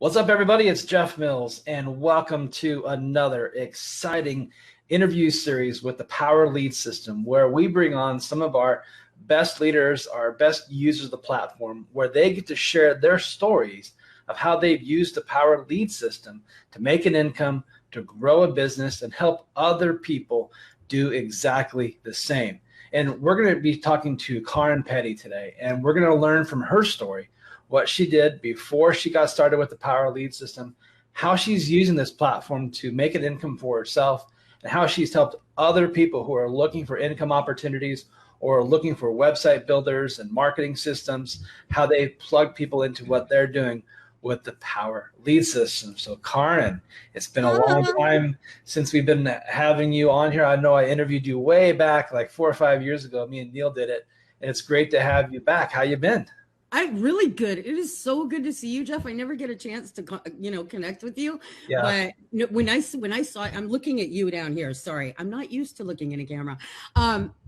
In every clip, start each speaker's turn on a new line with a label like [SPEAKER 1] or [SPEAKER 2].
[SPEAKER 1] What's up, everybody? It's Jeff Mills, and welcome to another exciting interview series with the Power Lead System, where we bring on some of our best leaders, our best users of the platform, where they get to share their stories of how they've used the Power Lead System to make an income, to grow a business, and help other people do exactly the same. And we're going to be talking to Carin today, and we're going to learn from her story what she did before she got started with the Power Lead System, how she's using this platform to make an income for herself, and how she's helped other people who are looking for income opportunities or looking for website builders and marketing systems, how they plug people into what they're doing with the Power Lead System. So Carin, it's been a long time since we've been having you on here. I know I interviewed you way back, like 4 or 5 years ago. Me and Neil did it, and it's great to have you back. How you been?
[SPEAKER 2] I'm really good. It is so good to see you, Jeff. I never get a chance to, connect with you.
[SPEAKER 1] Yeah.
[SPEAKER 2] But when I saw, I'm looking at you down here. Sorry, I'm not used to looking in a camera.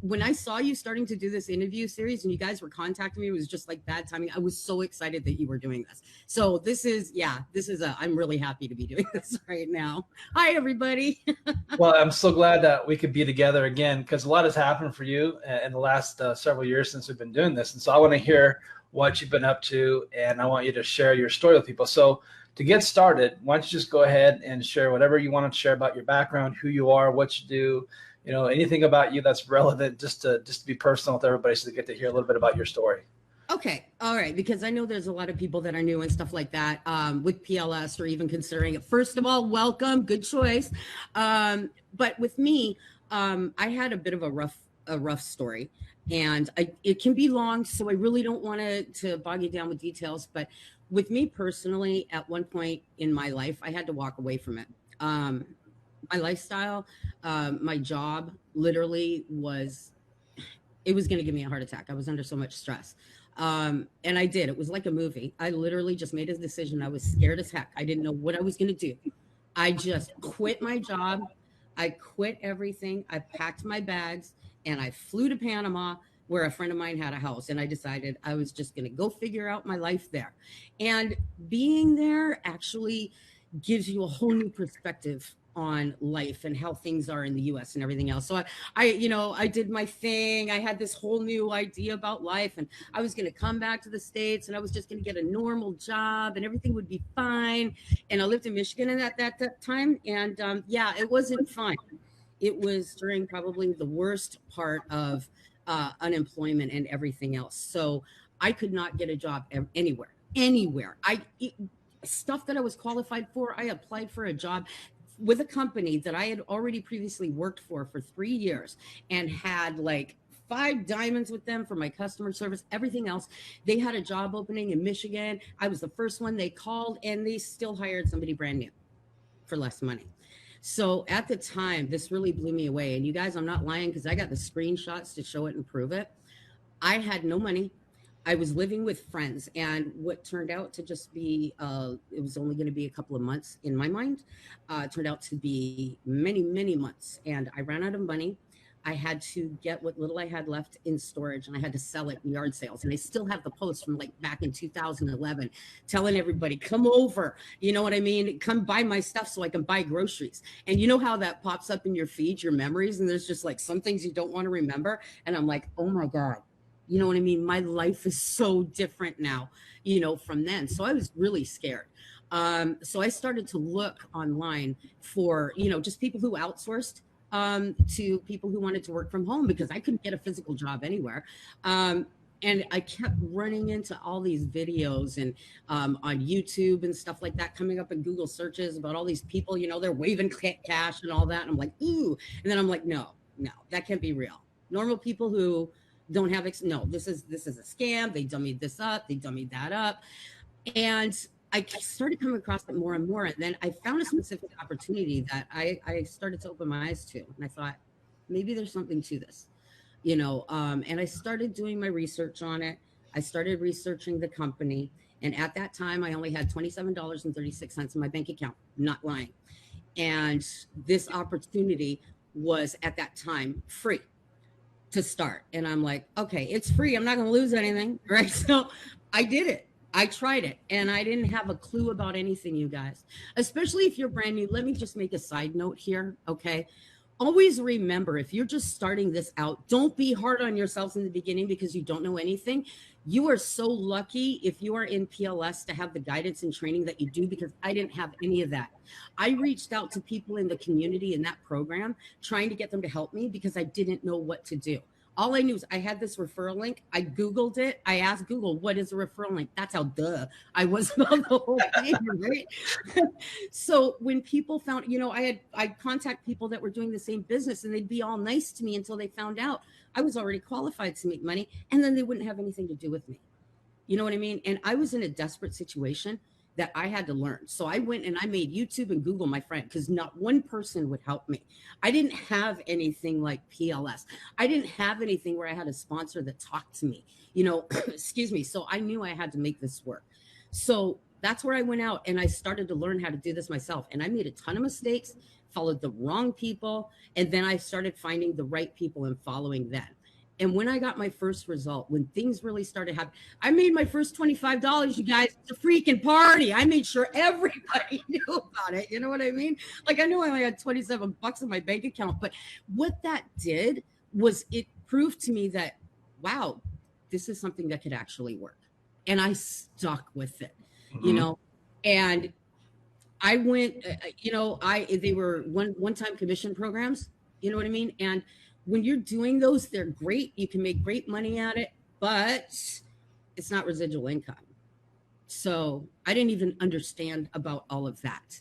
[SPEAKER 2] When I saw you starting to do this interview series and you guys were contacting me, it was just like bad timing. I was so excited that you were doing this. So I'm really happy to be doing this right now. Hi, everybody.
[SPEAKER 1] Well, I'm so glad that we could be together again, because a lot has happened for you in the last several years since we've been doing this. And so I want to hear what you've been up to, and I want you to share your story with people. So to get started, why don't you just go ahead and share whatever you want to share about your background, who you are, what you do, anything about you that's relevant, just to be personal with everybody so they get to hear a little bit about your story.
[SPEAKER 2] Okay. All right. Because I know there's a lot of people that are new and stuff like that with PLS or even considering it. First of all, welcome. Good choice. But with me, I had a bit of a rough story, and it can be long, so I really don't want to bog you down with details. But with me personally, at one point in my life, I had to walk away from it. My lifestyle, my job literally was going to give me a heart attack. I was under so much stress. And I did. It was like a movie. I literally just made a decision. I was scared as heck. I didn't know what I was going to do. I just quit my job. I quit everything. I packed my bags and I flew to Panama, where a friend of mine had a house. And I decided I was just going to go figure out my life there. And being there actually gives you a whole new perspective on life and how things are in the US and everything else. So I did my thing. I had this whole new idea about life, and I was going to come back to the States and I was just going to get a normal job and everything would be fine. And I lived in Michigan at that time. And it wasn't fine. It was during probably the worst part of unemployment and everything else. So I could not get a job anywhere. Stuff that I was qualified for, I applied for a job with a company that I had already previously worked for 3 years and had like 5 diamonds with them for my customer service, everything else. They had a job opening in Michigan. I was the first one they called, and they still hired somebody brand new for less money. So at the time, this really blew me away. And you guys, I'm not lying, because I got the screenshots to show it and prove it. I had no money. I was living with friends, and what turned out to just be, it was only going to be a couple of months in my mind, turned out to be many, many months. And I ran out of money. I had to get what little I had left in storage, and I had to sell it in yard sales. And I still have the post from like back in 2011 telling everybody, come over, you know what I mean? Come buy my stuff so I can buy groceries. And you know how that pops up in your feed, your memories, and there's just like some things you don't want to remember. And I'm like, oh my God, you know what I mean? My life is so different now, from then. So I was really scared. So I started to look online for, just people who outsourced to people who wanted to work from home, because I couldn't get a physical job anywhere. And I kept running into all these videos and on YouTube and stuff like that, coming up in Google searches about all these people, they're waving cash and all that. And I'm like, ooh. And then I'm like, no, that can't be real. Normal people who don't have, this is a scam. They dummied this up. They dummied that up. And I started coming across it more and more. And then I found a specific opportunity that I started to open my eyes to. And I thought, maybe there's something to this, and I started doing my research on it. I started researching the company. And at that time, I only had $27.36 in my bank account, not lying. And this opportunity was at that time free to start. And I'm like, okay, it's free. I'm not going to lose anything. Right. So I did it. I tried it and I didn't have a clue about anything, you guys, especially if you're brand new. Let me just make a side note here. Okay. Always remember, if you're just starting this out, don't be hard on yourselves in the beginning because you don't know anything. You are so lucky if you are in PLS to have the guidance and training that you do, because I didn't have any of that. I reached out to people in the community in that program trying to get them to help me because I didn't know what to do. All I knew is I had this referral link. I Googled it. I asked Google, what is a referral link? That's how I was about the whole thing, right? So when people found, I'd contact people that were doing the same business and they'd be all nice to me until they found out I was already qualified to make money, and then they wouldn't have anything to do with me. You know what I mean? And I was in a desperate situation that I had to learn. So I went and I made YouTube and Google my friend, because not one person would help me. I didn't have anything like PLS. I didn't have anything where I had a sponsor that talked to me, excuse me. So I knew I had to make this work. So that's where I went out and I started to learn how to do this myself. And I made a ton of mistakes, followed the wrong people. And then I started finding the right people and following them. And when I got my first result, when things really started happening, I made my first $25, you guys. It's a freaking party. I made sure everybody knew about it. You know what I mean? Like, I knew I only had $27 in my bank account, but what that did was it proved to me that, wow, this is something that could actually work. And I stuck with it, and I went, they were one-time commission programs, you know what I mean? And when you're doing those, they're great. You can make great money at it, but it's not residual income. So I didn't even understand about all of that.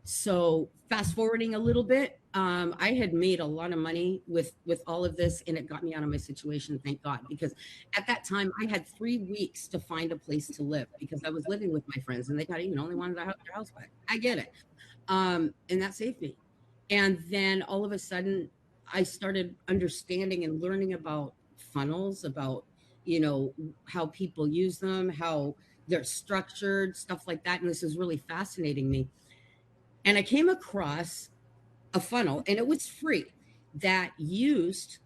[SPEAKER 2] So fast forwarding a little bit, I had made a lot of money with all of this, and it got me out of my situation, thank God, because at that time I had 3 weeks to find a place to live because I was living with my friends and they only wanted their house back. I get it. And that saved me. And then all of a sudden I started understanding and learning about funnels, about, how people use them, how they're structured, stuff like that. And this is really fascinating me. And I came across a funnel, and it was free, that used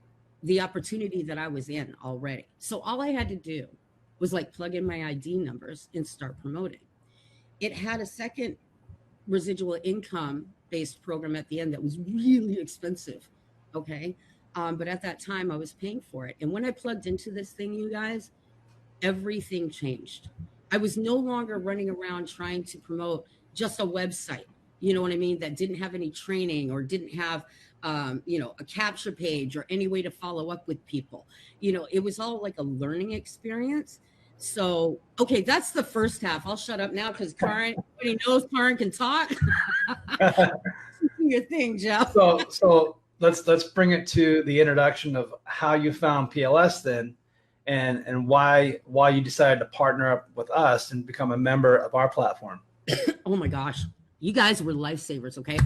[SPEAKER 2] the opportunity that I was in already. So all I had to do was plug in my ID numbers and start promoting. It had a second residual income based program at the end that was really expensive. Okay. But at that time I was paying for it. And when I plugged into this thing, you guys, everything changed. I was no longer running around trying to promote just a website, you know what I mean, that didn't have any training or didn't have, a capture page or any way to follow up with people. It was all like a learning experience. So, okay, that's the first half. I'll shut up now because Carin, everybody knows Carin can talk. Your thing, Jeff.
[SPEAKER 1] So let's bring it to the introduction of how you found PLS then, and why you decided to partner up with us and become a member of our platform.
[SPEAKER 2] Oh my gosh, you guys were lifesavers. Okay.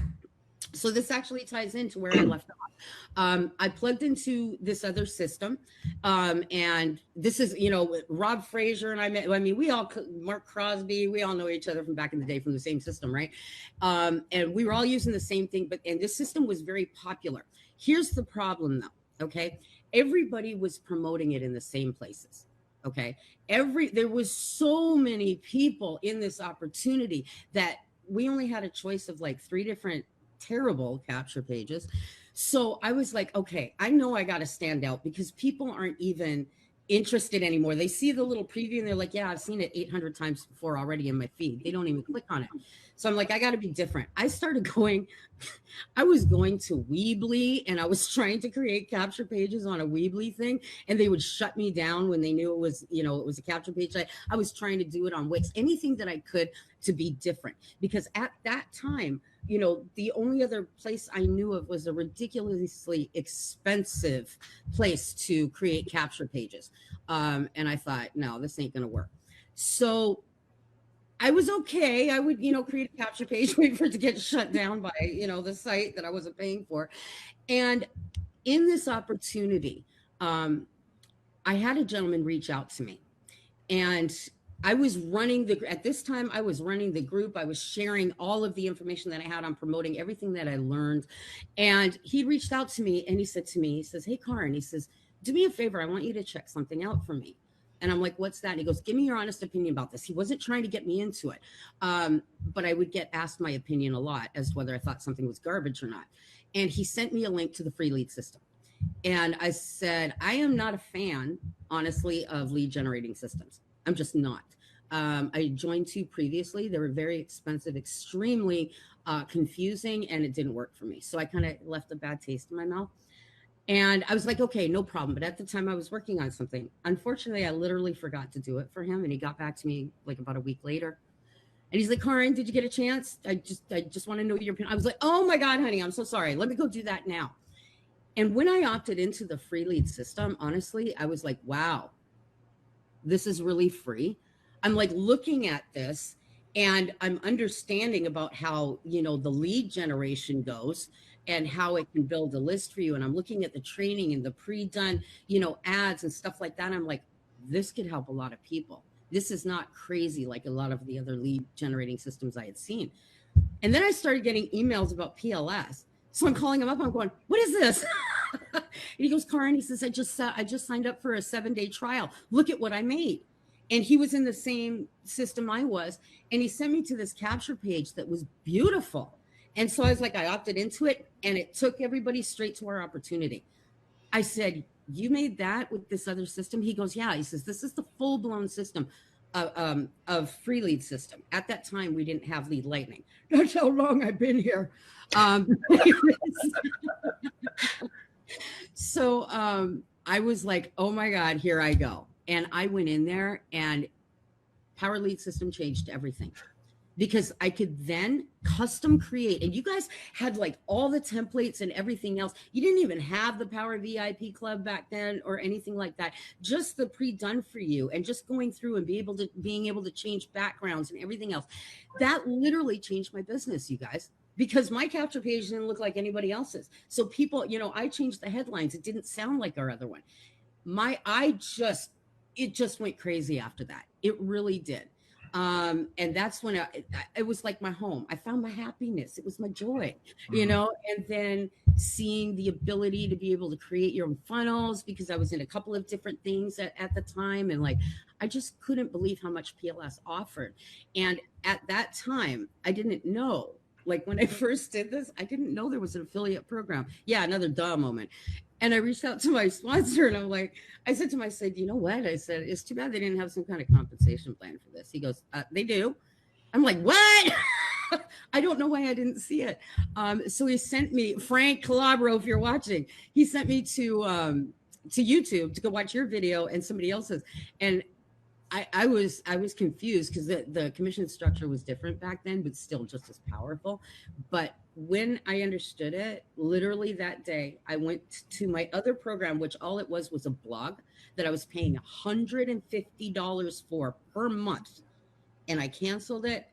[SPEAKER 2] So this actually ties into where I left off. I plugged into this other system, and this is, Rob Fraser and Mark Crosby, we all know each other from back in the day from the same system, right? And we were all using the same thing, and this system was very popular. Here's the problem though, okay? Everybody was promoting it in the same places. Okay. There was so many people in this opportunity that we only had a choice of 3 different terrible capture pages. So I was like, okay, I know I got to stand out because people aren't even interested anymore. They see the little preview and they're like, yeah, I've seen it 800 times before already in my feed. They don't even click on it. So I'm like, I got to be different. I was going to Weebly and I was trying to create capture pages on a Weebly thing, and they would shut me down when they knew it was, it was a capture page. I was trying to do it on Wix, anything that I could to be different, because at that time, the only other place I knew of was a ridiculously expensive place to create capture pages. And I thought, no, this ain't going to work. So I was okay. I would, create a capture page, wait for it to get shut down by, the site that I wasn't paying for. And in this opportunity, I had a gentleman reach out to me, and I was running at this time, I was running the group. I was sharing all of the information that I had on promoting everything that I learned. And he reached out to me and he said to me, he says, hey, Carin, he says, do me a favor. I want you to check something out for me. And I'm like, what's that? And he goes, give me your honest opinion about this. He wasn't trying to get me into it. But I would get asked my opinion a lot as to whether I thought something was garbage or not. And he sent me a link to the free lead system. And I said, I am not a fan, honestly, of lead generating systems. I'm just not. I joined 2 previously. They were very expensive, extremely confusing, and it didn't work for me. So I kind of left a bad taste in my mouth. And I was like, okay, no problem. But at the time I was working on something. Unfortunately, I literally forgot to do it for him. And he got back to me like about a week later. And he's like, Carin, did you get a chance? I just want to know your opinion. I was like, oh my God, honey, I'm so sorry. Let me go do that now. And when I opted into the free lead system, honestly, I was like, wow, this is really free. I'm like looking at this and I'm understanding about how, the lead generation goes and how it can build a list for you. And I'm looking at the training and the pre-done, ads and stuff like that. I'm like, this could help a lot of people. This is not crazy like a lot of the other lead generating systems I had seen. And then I started getting emails about PLS. So I'm calling him up. I'm going, what is this? And he goes, Carin, he says, I just signed up for a 7-day trial. Look at what I made. And he was in the same system I was. And he sent me to this capture page that was beautiful. And so I was like, I opted into it and it took everybody straight to our opportunity. I said, you made that with this other system? He goes, yeah. He says, this is the full-blown system of free lead system. At that time, we didn't have Lead Lightning. That's how long I've been here. So I was like, oh my God, here I go. And I went in there and Power Lead System changed everything because I could then custom create. And you guys had like all the templates and everything else. You didn't even have the Power VIP Club back then or anything like that. Just the pre-done for you and just going through and being able to change backgrounds and everything else. That literally changed my business, you guys. Because my capture page didn't look like anybody else's. So people, I changed the headlines. It didn't sound like our other one. It just went crazy after that. It really did. And that's when it was like my home. I found my happiness. It was my joy, and then seeing the ability to be able to create your own funnels because I was in a couple of different things at the time. And I just couldn't believe how much PLS offered. And at that time, I didn't know. Like when I first did this, I didn't know there was an affiliate program. Yeah, another duh moment. And I reached out to my sponsor and I said to him, I said, you know what? I said, it's too bad they didn't have some kind of compensation plan for this. He goes, they do. I'm like, what? I don't know why I didn't see it. So he sent me, Frank Calabro, if you're watching, he sent me to YouTube to go watch your video and somebody else's. And I was confused because the commission structure was different back then, but still just as powerful. But when I understood it, literally that day, I went to my other program, which all it was a blog that I was paying $150 for per month. And I canceled it.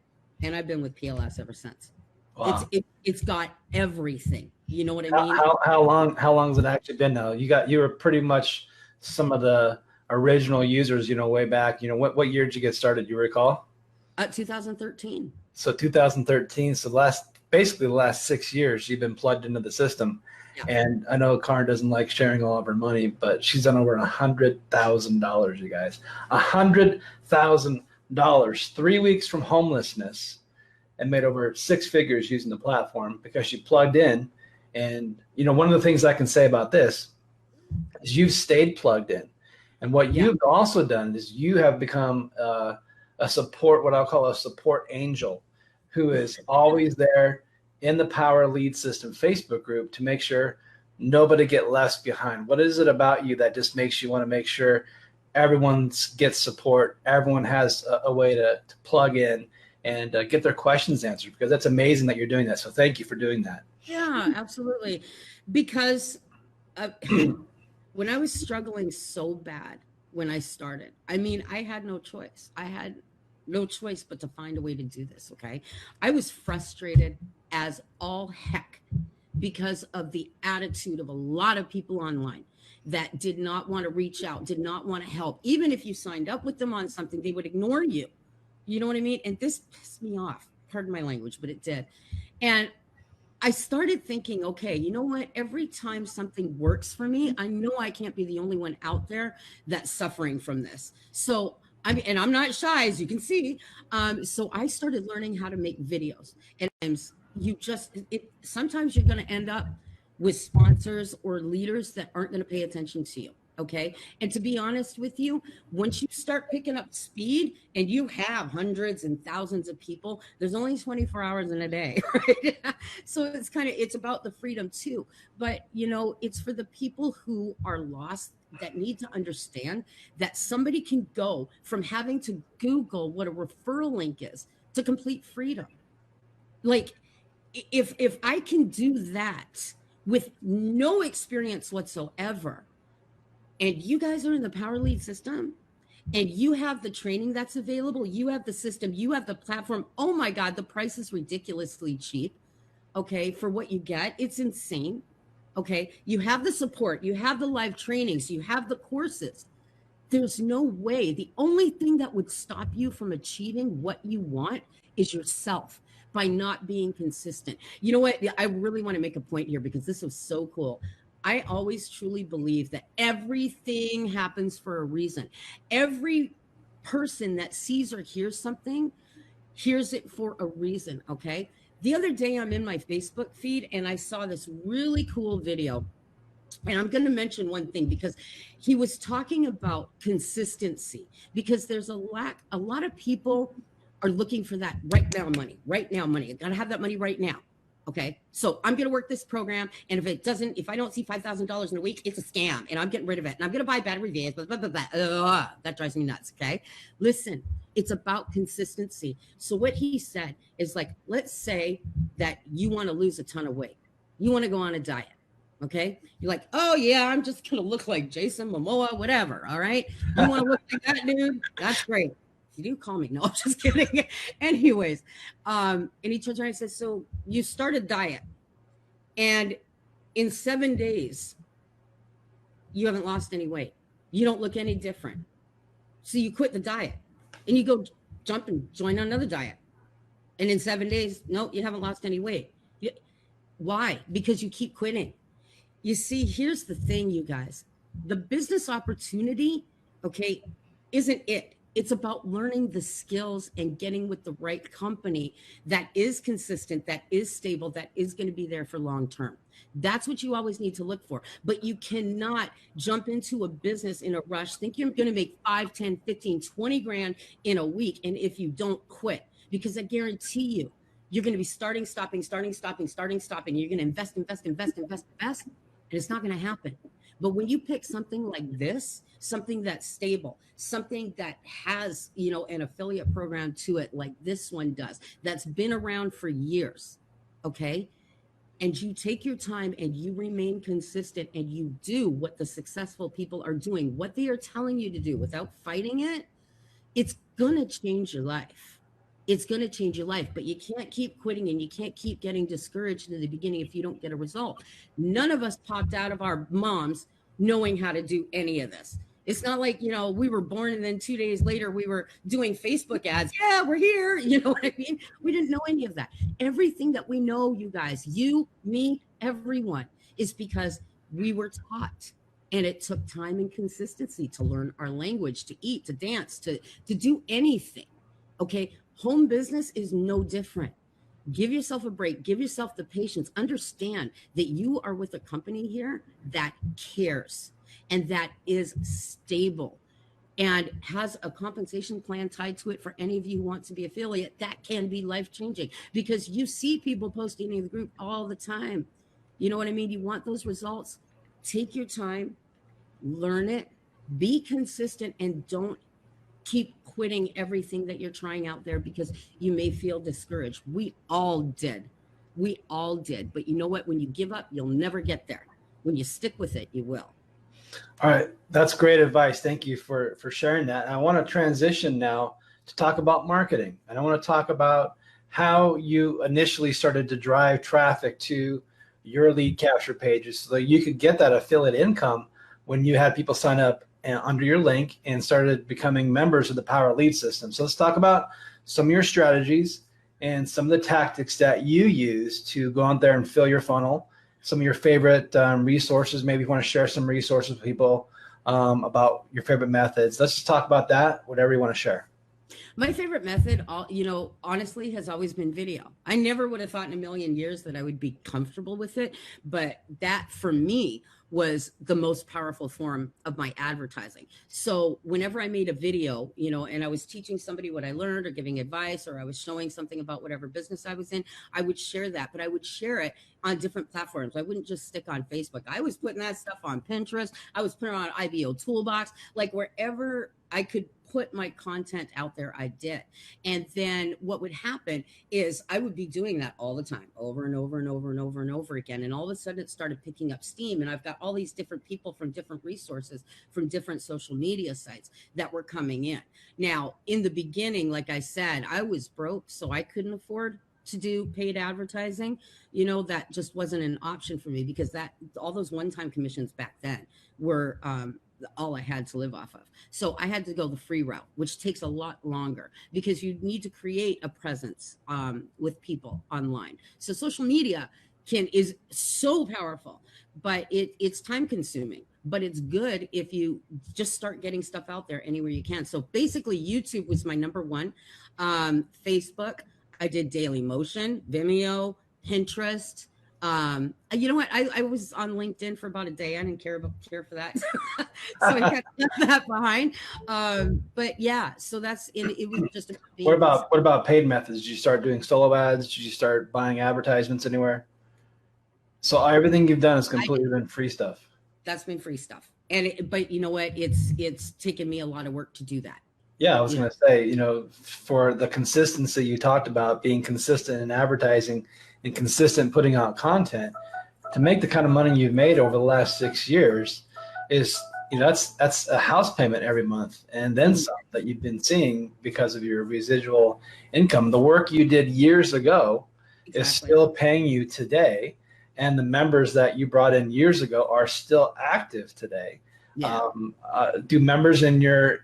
[SPEAKER 2] And I've been with PLS ever since. Wow. It's got everything. You know what I mean?
[SPEAKER 1] How long has it actually been now? You were pretty much some of the original users, way back. What year did you get started? You recall?
[SPEAKER 2] 2013.
[SPEAKER 1] So 2013. So basically the last 6 years, you've been plugged into the system. Yeah. And I know Carin doesn't like sharing all of her money, but she's done over $100,000, you guys. $100,000, 3 weeks from homelessness, and made over 6 figures using the platform because she plugged in. And one of the things I can say about this is you've stayed plugged in. And what you've also done is you have become what I'll call a support angel, who is always there in the Power Lead System Facebook group to make sure nobody get left behind. What is it about you that just makes you want to make sure everyone gets support, everyone has a way to plug in and get their questions answered? Because that's amazing that you're doing that. So thank you for doing that.
[SPEAKER 2] Yeah, absolutely. Because when I was struggling so bad when I started, I had no choice. I had no choice but to find a way to do this, okay? I was frustrated as all heck because of the attitude of a lot of people online that did not want to reach out, did not want to help. Even if you signed up with them on something, they would ignore you. You know what I mean? And this pissed me off. Pardon my language, but it did. And I started thinking, okay, you know what? Every time something works for me, I know I can't be the only one out there that's suffering from this. So and I'm not shy, as you can see. So I started learning how to make videos. And sometimes you're going to end up with sponsors or leaders that aren't going to pay attention to you. Okay. And to be honest with you, once you start picking up speed and you have hundreds and thousands of people, there's only 24 hours in a day, right? So it's about the freedom too. But, it's for the people who are lost that need to understand that somebody can go from having to Google what a referral link is to complete freedom. Like, if I can do that with no experience whatsoever, and you guys are in the Power Lead system, and you have the training that's available, you have the system, you have the platform. Oh my God, the price is ridiculously cheap. Okay, for what you get, it's insane. Okay, you have the support, you have the live trainings, you have the courses. There's no way. The only thing that would stop you from achieving what you want is yourself, by not being consistent. You know what? I really want to make a point here because this was so cool. I always truly believe that everything happens for a reason. Every person that sees or hears something hears it for a reason. Okay. The other day, I'm in my Facebook feed and I saw this really cool video. And I'm going to mention one thing because he was talking about consistency, because there's a lot of people are looking for that right now money. I got to have that money right now. Okay. So I'm going to work this program. And if I don't see $5,000 in a week, it's a scam and I'm getting rid of it. And I'm going to buy battery vans, blah, blah, blah, blah. That drives me nuts. Okay. Listen, it's about consistency. So what he said is, like, let's say that you want to lose a ton of weight. You want to go on a diet. Okay. You're like, oh yeah, I'm just going to look like Jason Momoa, whatever. All right. You want to look like that dude? That's great. You do call me. No, I'm just kidding. Anyways. And he turns around and says, so you start a diet and in 7 days, you haven't lost any weight. You don't look any different. So you quit the diet and you go jump and join another diet. And in 7 days, no, you haven't lost any weight. Why? Because you keep quitting. You see, here's the thing, you guys. The business opportunity, okay, isn't it. It's about learning the skills and getting with the right company that is consistent, that is stable, that is going to be there for long term. That's what you always need to look for. But you cannot jump into a business in a rush, think you're going to make 5, 10, 15, 20 grand in a week. And if you don't quit, because I guarantee you, you're going to be stopping. You're going to invest. And it's not going to happen. But when you pick something like this, something that's stable, something that has, an affiliate program to it, like this one does, that's been around for years, okay? And you take your time and you remain consistent and you do what the successful people are doing, what they are telling you to do without fighting it, it's going to change your life. It's going to change your life, but you can't keep quitting and you can't keep getting discouraged in the beginning if you don't get a result. None of us popped out of our moms knowing how to do any of this. It's not like, we were born and then 2 days later we were doing Facebook ads. Yeah, we're here. You know what I mean? We didn't know any of that. Everything that we know, you guys, you, me, everyone, is because we were taught. And it took time and consistency to learn our language, to eat, to dance, to do anything. Okay. Home business is no different. Give yourself a break. Give yourself the patience. Understand that you are with a company here that cares and that is stable and has a compensation plan tied to it for any of you who want to be affiliate. That can be life-changing because you see people posting in the group all the time. You know what I mean? You want those results? Take your time, learn it, be consistent, and don't keep quitting everything that you're trying out there because you may feel discouraged. We all did. But you know what? When you give up, you'll never get there. When you stick with it, you will.
[SPEAKER 1] All right. That's great advice. Thank you for sharing that. And I want to transition now to talk about marketing. And I want to talk about how you initially started to drive traffic to your lead capture pages so that you could get that affiliate income when you had people sign up under your link and started becoming members of the Power Lead system. So let's talk about some of your strategies and some of the tactics that you use to go out there and fill your funnel, some of your favorite resources. Maybe you want to share some resources with people about your favorite methods. Let's just talk about that, whatever you want to share.
[SPEAKER 2] My favorite method, honestly, has always been video. I never would have thought in a million years that I would be comfortable with it, but that for me was the most powerful form of my advertising. So whenever I made a video, and I was teaching somebody what I learned or giving advice, or I was showing something about whatever business I was in, I would share that, but I would share it on different platforms. I wouldn't just stick on Facebook. I was putting that stuff on Pinterest. I was putting it on IBO Toolbox, like wherever I could put my content out there, I did. And then what would happen is I would be doing that all the time, over and over and over and over and over again. And all of a sudden it started picking up steam. And I've got all these different people from different resources, from different social media sites that were coming in. Now, in the beginning, like I said, I was broke, so I couldn't afford to do paid advertising. That just wasn't an option for me, because all those one-time commissions back then were all I had to live off of. So I had to go the free route, which takes a lot longer because you need to create a presence with people online. So social media is so powerful, but it's time consuming, but it's good if you just start getting stuff out there anywhere you can. So basically YouTube was my number one. Facebook, I did Daily Motion, Vimeo, Pinterest. You know what? I was on LinkedIn for about a day. I didn't care for that. So I got that behind. But yeah, so it was just
[SPEAKER 1] what about paid methods? Did you start doing solo ads? Did you start buying advertisements anywhere? So everything you've done has completely been free stuff.
[SPEAKER 2] That's been free stuff. But you know what? It's taken me a lot of work to do that.
[SPEAKER 1] Yeah, I was going to say, for the consistency you talked about, being consistent in advertising and consistent putting out content, to make the kind of money you've made over the last 6 years is, that's a house payment every month, and then some that you've been seeing because of your residual income. The work you did years ago is still paying you today, and the members that you brought in years ago are still active today. Yeah. Do members in your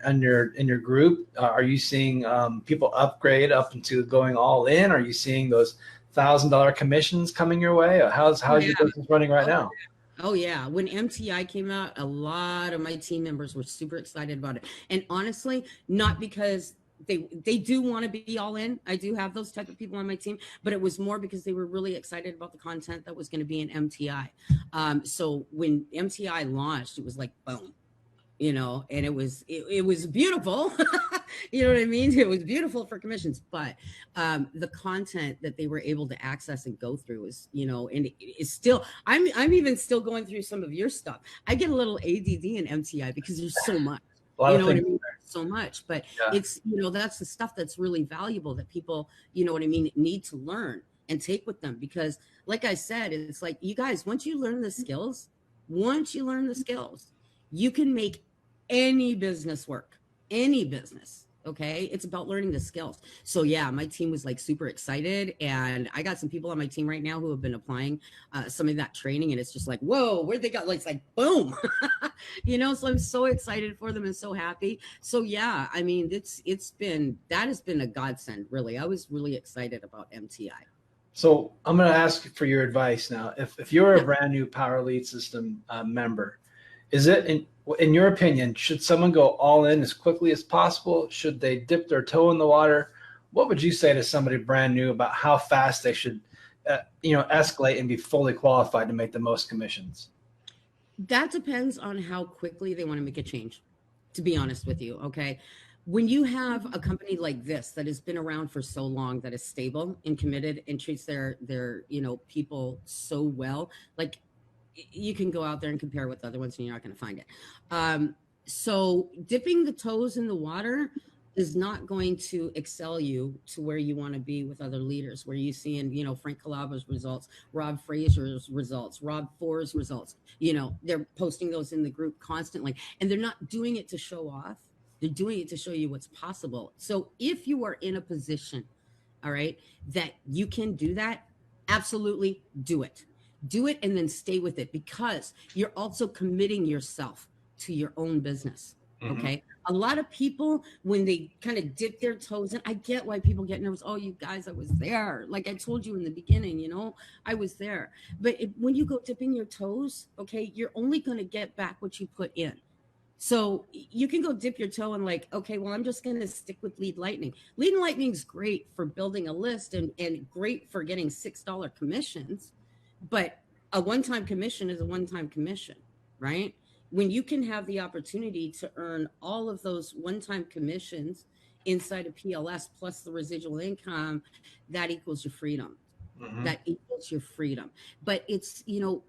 [SPEAKER 1] group, are you seeing people upgrade up into going all in? Are you seeing those $1,000 commissions coming your way? How's your business running right now?
[SPEAKER 2] Oh yeah. When MTI came out, a lot of my team members were super excited about it. And honestly, not because they do want to be all in. I do have those type of people on my team, but it was more because they were really excited about the content that was going to be in MTI. So when MTI launched, it was like, boom, and it was beautiful. You know what I mean? It was beautiful for commissions, but the content that they were able to access and go through is, and it's still, I'm even still going through some of your stuff. I get a little ADD in MTI because there's so much. You know what I mean? So much, but it's, that's the stuff that's really valuable that people, need to learn and take with them. Because like I said, it's like, you guys, once you learn the skills, you can make any business work, any business. Okay. It's about learning the skills. So yeah, my team was like super excited, and I got some people on my team right now who have been applying some of that training, and it's just like, whoa, where'd they go? Like, it's like, boom, so I'm so excited for them and so happy. So yeah, I mean, that has been a godsend, really. I was really excited about MTI.
[SPEAKER 1] So I'm going to ask for your advice now. If you're a brand new Power Lead System member, is it, in your opinion, should someone go all in as quickly as possible? Should they dip their toe in the water? What would you say to somebody brand new about how fast they should, escalate and be fully qualified to make the most commissions?
[SPEAKER 2] That depends on how quickly they want to make a change, to be honest with you. Okay. When you have a company like this that has been around for so long, that is stable and committed and treats their people so well, like, you can go out there and compare with other ones and you're not going to find it. So dipping the toes in the water is not going to excel you to where you want to be with other leaders, where you see in, Frank Calaba's results, Rob Fraser's results, Rob Four's results. They're posting those in the group constantly, and they're not doing it to show off. They're doing it to show you what's possible. So if you are in a position, all right, that you can do that, absolutely do it. Do it and then stay with it, because you're also committing yourself to your own business. Okay. A lot of people, when they kind of dip their toes in, I get why people get nervous. Oh, you guys, I was there. Like I told you in the beginning, you know, I was there. But when you go dipping your toes, okay, you're only going to get back what you put in. So you can go dip your toe and like, okay, well, I'm just going to stick with lead lightning. Lead lightning is great for building a list and great for getting $6 commissions, but a one-time commission is a one-time commission, right? When you can have the opportunity to earn all of those one-time commissions inside of PLS plus the residual income, that equals your freedom. That equals your freedom. But it's, you know,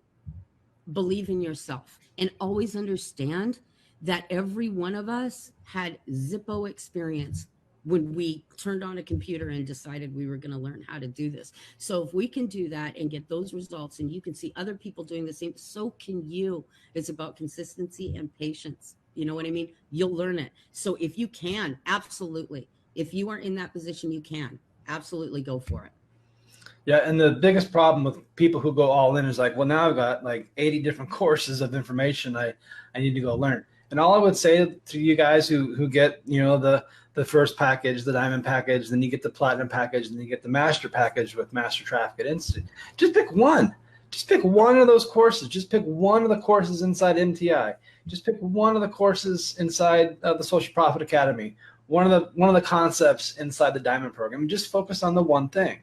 [SPEAKER 2] believe in yourself and always understand that every one of us had Zippo experience when we turned on a computer and decided we were going to learn how to do this. So if we can do that and get those results and you can see other people doing the same, so can you. It's about consistency and patience. You know what I mean? You'll learn it. So if you can, absolutely. If you are in that position, you can absolutely go for it.
[SPEAKER 1] Yeah, and the biggest problem with people who go all in is like, well, now I've got like 80 different courses of information I need to go learn. And all I would say to you guys who get, you know, the first package, the diamond package, then you get the platinum package, and then you get the master package with Master Traffic at Institute, just pick one. Just pick one of those courses. Just pick one of the courses inside MTI. Just pick one of the courses inside the Social Profit Academy. One of the concepts inside the diamond program. Just focus on the one thing.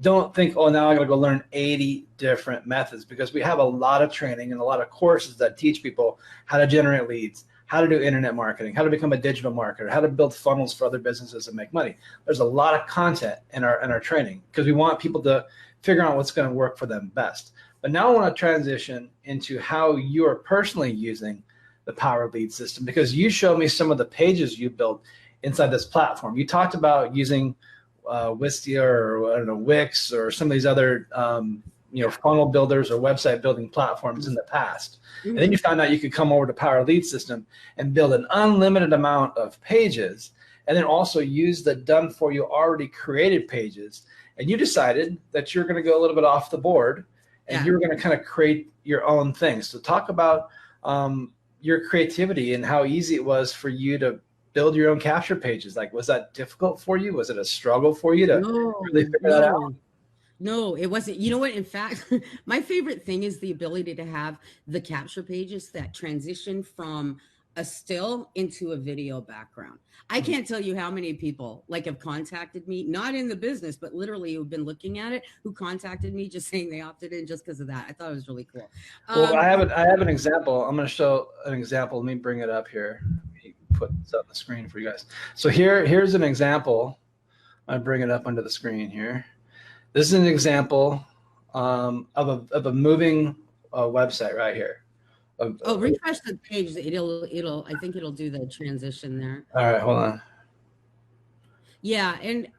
[SPEAKER 1] Don't think, oh, now I got to go learn 80 different methods, because we have a lot of training and a lot of courses that teach people how to generate leads, how to do internet marketing, how to become a digital marketer, how to build funnels for other businesses and make money. There's a lot of content in our training because we want people to figure out what's going to work for them best. But now I want to transition into how you are personally using the Power Lead system, because you showed me some of the pages you built inside this platform. You talked about using Wistia or I don't know, Wix or some of these other you know, funnel builders or website building platforms in the past. And then you found out you could come over to Power Lead System and build an unlimited amount of pages, and then also use the done for you already created pages. And you decided that you're going to go a little bit off the board and you were going to kind of create your own thing. So talk about your creativity and how easy it was for you to build your own capture pages. Like, was that difficult for you? Was it a struggle for you to really figure that out?
[SPEAKER 2] No, it wasn't. You know what? In fact, my favorite thing is the ability to have the capture pages that transition from a still into a video background. I can't tell you how many people like have contacted me, not in the business, but literally who've been looking at it, who contacted me just saying they opted in just because of that. I thought it was really cool.
[SPEAKER 1] Well, I have an example. I'm going to show an example. Let me bring it up here. Let me put this up on the screen for you guys. So here's an example. I bring it up under the screen here. This is an example of a moving website right here.
[SPEAKER 2] Refresh the page. It'll. I think it'll do the transition there.
[SPEAKER 1] All right, hold on.
[SPEAKER 2] Yeah, and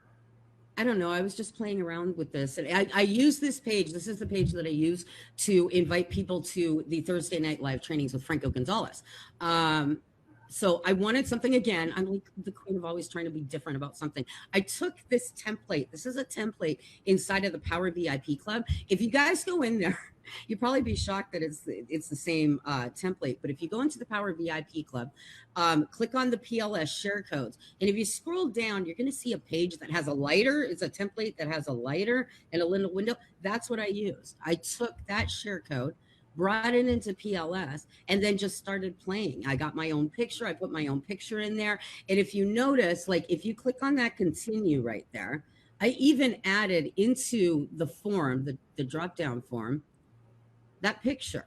[SPEAKER 2] I don't know. I was just playing around with this, and I use this page. This is the page that I use to invite people to the Thursday Night Live trainings with Franco Gonzalez. So I wanted something, again, I'm like the queen of always trying to be different about something. I took this template. This is a template inside of the Power VIP Club. If you guys go in there, you'd probably be shocked that it's the same template. But if you go into the Power VIP Club, click on the PLS share codes. And if you scroll down, you're going to see a page that has a lighter. It's a template that has a lighter and a little window. That's what I used. I took that share code, brought it into PLS, and then just started playing. I got my own picture. I put my own picture in there. And if you notice, like if you click on that continue right there, I even added into the form, the drop-down form, that picture.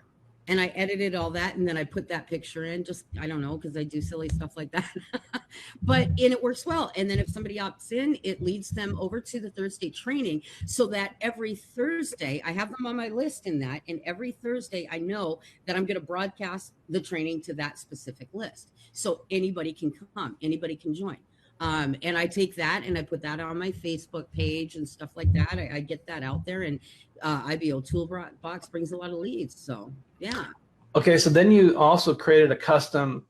[SPEAKER 2] And I edited all that, and then I put that picture in, just, I don't know, because I do silly stuff like that. And it works well. And then if somebody opts in, it leads them over to the Thursday training, so that every Thursday, I have them on my list in that, and every Thursday I know that I'm going to broadcast the training to that specific list. So anybody can come, anybody can join. And I take that and I put that on my Facebook page and stuff like that. I get that out there, and IBO Toolbox brings a lot of leads. So yeah. Okay.
[SPEAKER 1] So then you also created a custom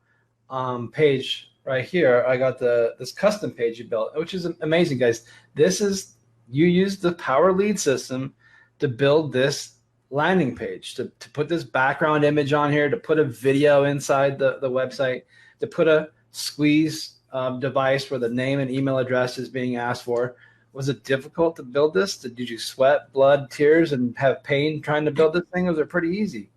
[SPEAKER 1] page right here. I got this custom page you built, which is amazing, guys. You used the Power Lead system to build this landing page, to put this background image on here, to put a video inside the website, to put a squeeze device where the name and email address is being asked for. Was it difficult to build this? Did you sweat, blood, tears, and have pain trying to build this thing? Or was it pretty easy?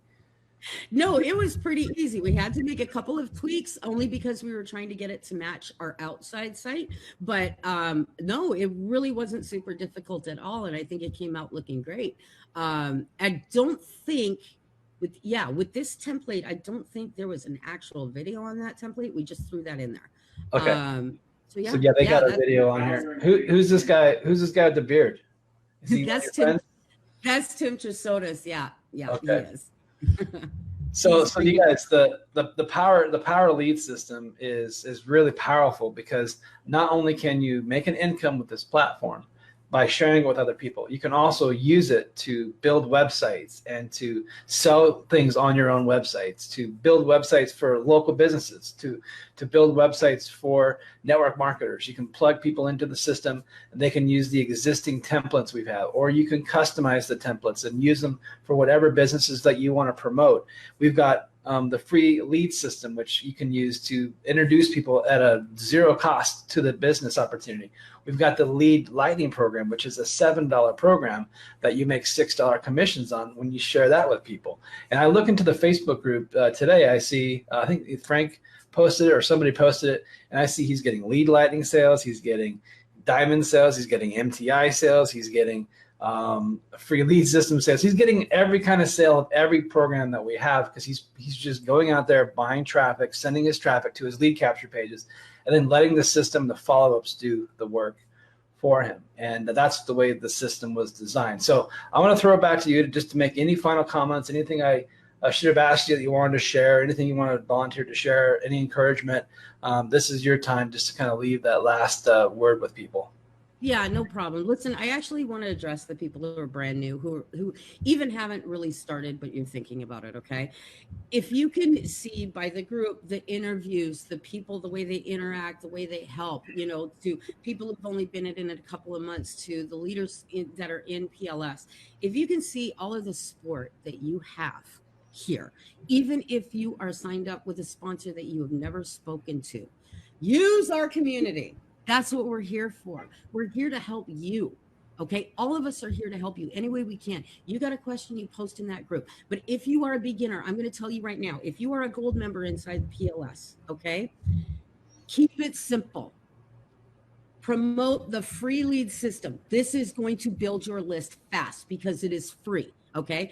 [SPEAKER 2] No, it was pretty easy. We had to make a couple of tweaks only because we were trying to get it to match our outside site. But no, it really wasn't super difficult at all. And I think it came out looking great. I don't think with this template, I don't think there was an actual video on that template. We just threw that in there.
[SPEAKER 1] Okay.
[SPEAKER 2] So yeah,
[SPEAKER 1] so yeah, they got a video on here. Who's this guy? Who's this guy with the beard? Is he
[SPEAKER 2] that's Tim. That's Tim Trisotis. Yeah, okay. He is.
[SPEAKER 1] So you guys, the power lead system is really powerful because not only can you make an income with this platform by sharing it with other people, you can also use it to build websites and to sell things on your own websites, to build websites for local businesses, to build websites for network marketers. You can plug people into the system and they can use the existing templates we've had, or you can customize the templates and use them for whatever businesses that you want to promote. We've got the free lead system, which you can use to introduce people at a zero cost to the business opportunity. We've got the lead lightning program, which is a $7 program that you make $6 commissions on when you share that with people. And I look into the Facebook group today. I see, I think Frank posted it or somebody posted it, and I see he's getting lead lightning sales. He's getting diamond sales. He's getting MTI sales. He's getting free lead system sales. He's getting every kind of sale of every program that we have because he's just going out there buying traffic, sending his traffic to his lead capture pages, and then letting the system, the follow-ups, do the work for him. And that's the way the system was designed. So I want to throw it back to you just to make any final comments, anything I should have asked you that you wanted to share, anything you want to volunteer to share, any encouragement. This is your time just to kind of leave that last word with people.
[SPEAKER 2] Yeah, no problem. Listen, I actually want to address the people who are brand new, who even haven't really started, but you're thinking about it, okay? If you can see by the group, the interviews, the people, the way they interact, the way they help, to people who've only been in it a couple of months, to the leaders that are in PLS, if you can see all of the support that you have here, even if you are signed up with a sponsor that you have never spoken to, use our community. That's what we're here for. We're here to help you. Okay. All of us are here to help you any way we can. You got a question, you post in that group. But if you are a beginner, I'm going to tell you right now, if you are a gold member inside PLS, okay, keep it simple. Promote the free lead system. This is going to build your list fast because it is free. Okay.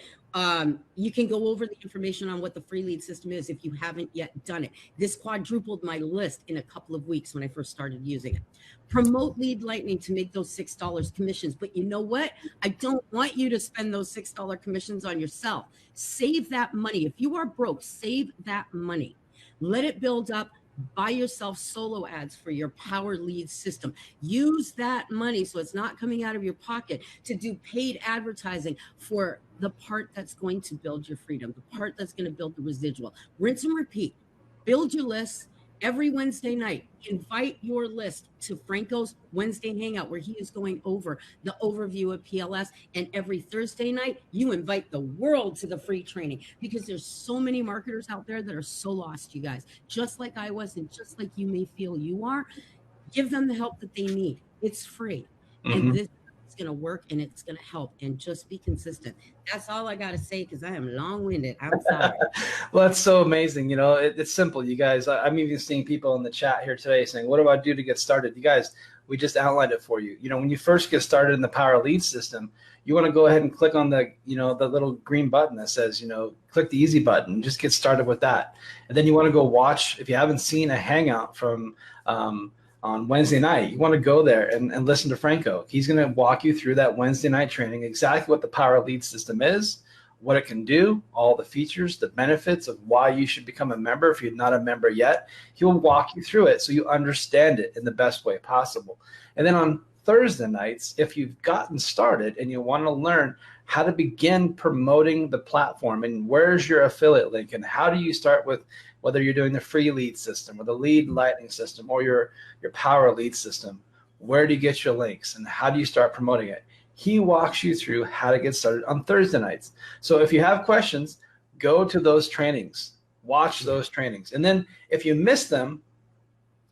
[SPEAKER 2] You can go over the information on what the free lead system is if you haven't yet done it. This quadrupled my list in a couple of weeks when I first started using it. Promote lead lightning to make those $6 commissions. But you know what? I don't want you to spend those $6 commissions on yourself. Save that money. If you are broke, save that money. Let it build up. Buy yourself solo ads for your power lead system. Use that money so it's not coming out of your pocket to do paid advertising for the part that's going to build your freedom, the part that's going to build the residual. Rinse and repeat. Build your list every Wednesday night. Invite your list to Franco's Wednesday Hangout where he is going over the overview of PLS. And every Thursday night, you invite the world to the free training because there's so many marketers out there that are so lost, you guys. Just like I was and just like you may feel you are, give them the help that they need. It's free. And this is going to work and it's going to help. And just be consistent. That's all I got to say because I am long-winded. I'm sorry.
[SPEAKER 1] Well, that's so amazing. It's simple, you guys. I'm even seeing people in the chat here today saying, what do I do to get started? You guys, we just outlined it for you. When you first get started in the Power Lead system, you want to go ahead and click on the little green button that says, click the easy button. Just get started with that. And then you want to go watch, if you haven't seen a hangout from on Wednesday night, you want to go there and listen to Franco. He's going to walk you through that Wednesday night training, exactly what the Power Lead system is, what it can do, all the features, the benefits of why you should become a member if you're not a member yet. He will walk you through it so you understand it in the best way possible. And then on Thursday nights, if you've gotten started and you want to learn how to begin promoting the platform and where's your affiliate link and how do you start with whether you're doing the free lead system or the lead lightning system or your power lead system, where do you get your links and how do you start promoting it? He walks you through how to get started on Thursday nights. So if you have questions, go to those trainings. watch those trainings. And then if you miss them,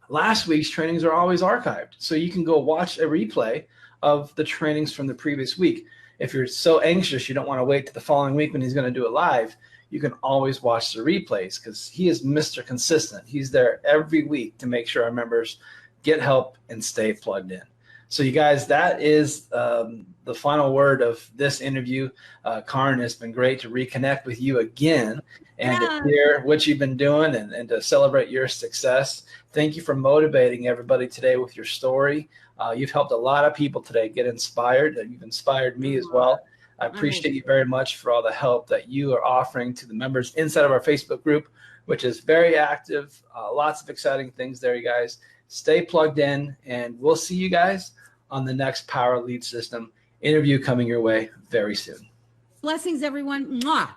[SPEAKER 1] last week's trainings are always archived. So you can go watch a replay of the trainings from the previous week. If you're so anxious, you don't want to wait to the following week when he's going to do it live, you can always watch the replays because he is Mr. Consistent. He's there every week to make sure our members get help and stay plugged in. So you guys, that is the final word of this interview. Carin, it's been great to reconnect with you again and to hear what you've been doing and to celebrate your success. Thank you for motivating everybody today with your story. You've helped a lot of people today get inspired, and you've inspired me as well. I appreciate you very much for all the help that you are offering to the members inside of our Facebook group, which is very active. Lots of exciting things there, you guys. Stay plugged in, and we'll see you guys on the next Power Lead System interview coming your way very soon.
[SPEAKER 2] Blessings, everyone. Mwah.